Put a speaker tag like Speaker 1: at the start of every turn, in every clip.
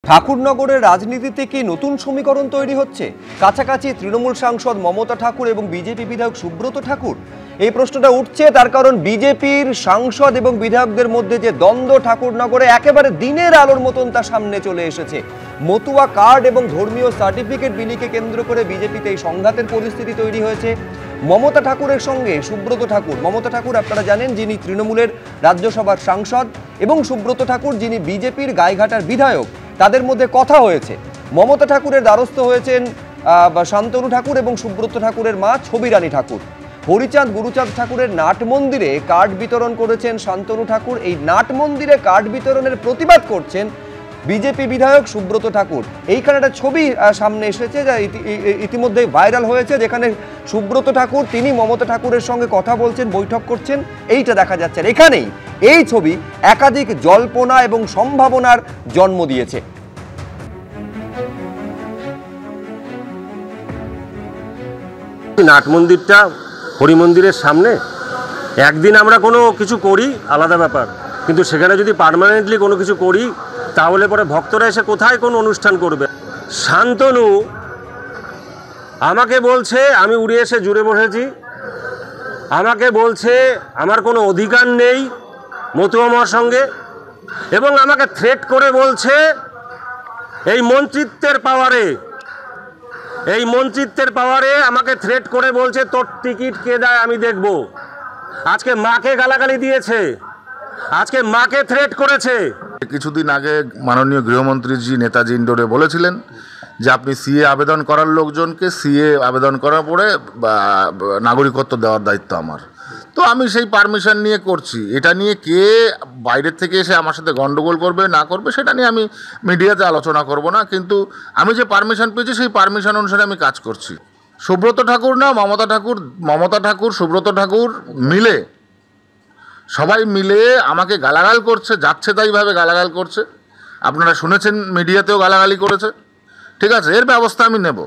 Speaker 1: ঠাকুরনগরের রাজনীতিতে কি নতুন সমীকরণ তৈরি হচ্ছে? কাছাকাছি তৃণমূল সাংসদ মমতা ঠাকুর এবং বিজেপি বিধায়ক সুব্রত ঠাকুর। এই প্রশ্নটা উঠছে তার কারণ বিজেপির সাংসদ এবং বিধায়কদের মধ্যে যে দ্বন্দ্ব ঠাকুরনগরে একেবারে দিনের আলোর মতন তা সামনে চলে এসেছে। মতুয়া কার্ড এবং ধর্মীয় সার্টিফিকেট বিলিকে কেন্দ্র করে বিজেপিতে এই সংঘাতের পরিস্থিতি তৈরি হয়েছে মমতা ঠাকুরের সঙ্গে সুব্রত ঠাকুর। মমতা ঠাকুর আপনারা জানেন যিনি তৃণমূলের রাজ্যসভার সাংসদ, এবং সুব্রত ঠাকুর যিনি বিজেপির গাইঘাটার বিধায়ক। তাদের মধ্যে কথা হয়েছে। মমতা ঠাকুরের দ্বারস্থ হয়েছেন শান্তনু ঠাকুর এবং সুব্রত ঠাকুরের মা ছবিরানী ঠাকুর। হরিচাঁদ গুরুচাঁদ ঠাকুরের নাট মন্দিরে কার্ড বিতরণ করেছেন শান্তনু ঠাকুর। এই নাট মন্দিরে কার্ড বিতরণের প্রতিবাদ করছেন বিজেপি বিধায়ক সুব্রত ঠাকুর। এইখানে একটা ছবি সামনে এসেছে যা ইতিমধ্যে ভাইরাল হয়েছে, যেখানে সুব্রত ঠাকুর তিনি মমতা ঠাকুরের সঙ্গে কথা বলছেন, বৈঠক করছেন, এইটা দেখা যাচ্ছে। এখানেই এই ছবি একাধিক জল্পনা এবং সম্ভাবনার জন্ম দিয়েছে।
Speaker 2: নাট মন্দিরটা হরি মন্দিরের সামনে একদিন আমরা কোনো কিছু করি আলাদা ব্যাপার, কিন্তু সেখানে যদি পার্মানেন্টলি কোনো কিছু করি তাহলে পরে ভক্তরা এসে কোথায় কোন অনুষ্ঠান করবে? শান্তনু আমাকে বলছে আমি উড়ে এসে জুড়ে বসেছি, আমাকে বলছে আমার কোনো অধিকার নেই মতুয়ামার সঙ্গে, এবং আমাকে থ্রেট করে বলছে এই মন্ত্রিত্বের পাওয়ারে আমাকে থ্রেট করে বলছে তোর টিকিট কে দেয় আমি দেখব। আজকে মাকে গালাগালি দিয়েছে, আজকে মাকে থ্রেট করেছে।
Speaker 3: কিছুদিন আগে মাননীয় গৃহমন্ত্রীজি নেতাজি ইন্ডোরে বলেছিলেন যে আপনি সিএ আবেদন করার লোকজনকে সিএ আবেদন করার পরে নাগরিকত্ব দেওয়ার দায়িত্ব আমার। তো আমি সেই পারমিশন নিয়ে করছি। এটা নিয়ে কে বাইরের থেকে এসে আমার সাথে গন্ডগোল করবে না করবে সেটা নিয়ে আমি মিডিয়াতে আলোচনা করব না, কিন্তু আমি যে পারমিশন পেয়েছি সেই পারমিশন অনুসারে আমি কাজ করছি। সুব্রত ঠাকুর না মমতা ঠাকুর সুব্রত ঠাকুর মিলে সবাই মিলে আমাকে গালাগাল করছে, যাচ্ছে তাইভাবে গালাগাল করছে। আপনারা শুনেছেন মিডিয়াতেও গালাগালি করেছে। ঠিক আছে, এর ব্যবস্থা আমি নেব,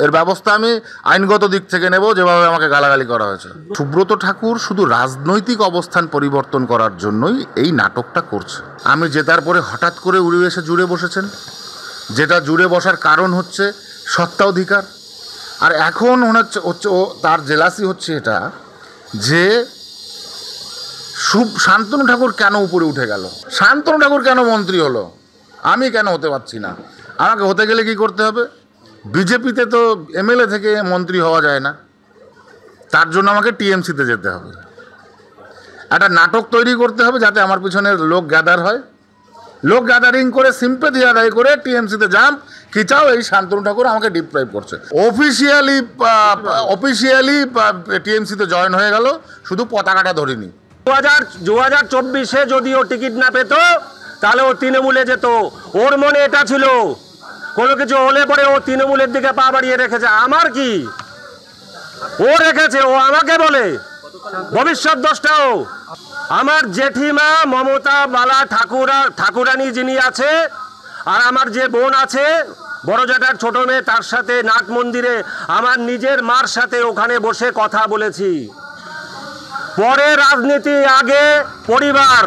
Speaker 3: এর ব্যবস্থা আমি আইনগত দিক থেকে নেব যেভাবে আমাকে গালাগালি করা হয়েছে। সুব্রত ঠাকুর শুধু রাজনৈতিক অবস্থান পরিবর্তন করার জন্যই এই নাটকটা করছে। আমি জেতার পরে হঠাৎ করে উড়ে এসে জুড়ে বসেছেন, যেটা জুড়ে বসার কারণ হচ্ছে সত্ত্বাধিকার। আর এখন হচ্ছে ও তার জেলাসি হচ্ছে এটা যে শান্তনু ঠাকুর কেন উপরে উঠে গেল, শান্তনু ঠাকুর কেন মন্ত্রী হলো, আমি কেন হতে পারছি না। আমাকে হতে গেলে কি করতে হবে? বিজেপিতে তো এমএলএ থেকে মন্ত্রী হওয়া যায় না, তার জন্য আমাকে টিএমসিতে যেতে হবে। একটা নাটক তৈরি করতে হবে যাতে আমার পিছনে লোক গ্যাদার হয়, লোক গ্যাদারিং করে সিম্পেথি আদায় করে টিএমসিতে জাম্প খিচাও। এই শান্তনু ঠাকুর আমাকে ডিপ্রাইভ করছে। অফিসিয়ালি টিএমসিতে জয়েন হয়ে গেল, শুধু পতাকাটা ধরিনি।
Speaker 2: 2024-এ যদি ও টিকিট না পেত তাহলে ও তৃণমূলে যেত। ওর মনে এটা ছিল কোনো কিছু হলে পরে ও তৃণমূলের দিকে পা বাড়িয়ে রেখেছে। আমার কি ও রেখেছে? ও আমাকে বলে ভবিষ্যৎ দশটাও। আমার জেঠিমা মমতা বালা ঠাকুরানী যিনি আছে, আর আমার যে বোন আছে বড় জ্যাঠার ছোট মেয়ে, তার সাথে নাট মন্দিরে আমার নিজের মার সাথে ওখানে বসে কথা বলেছি। পরে রাজনীতি, আগে পরিবার।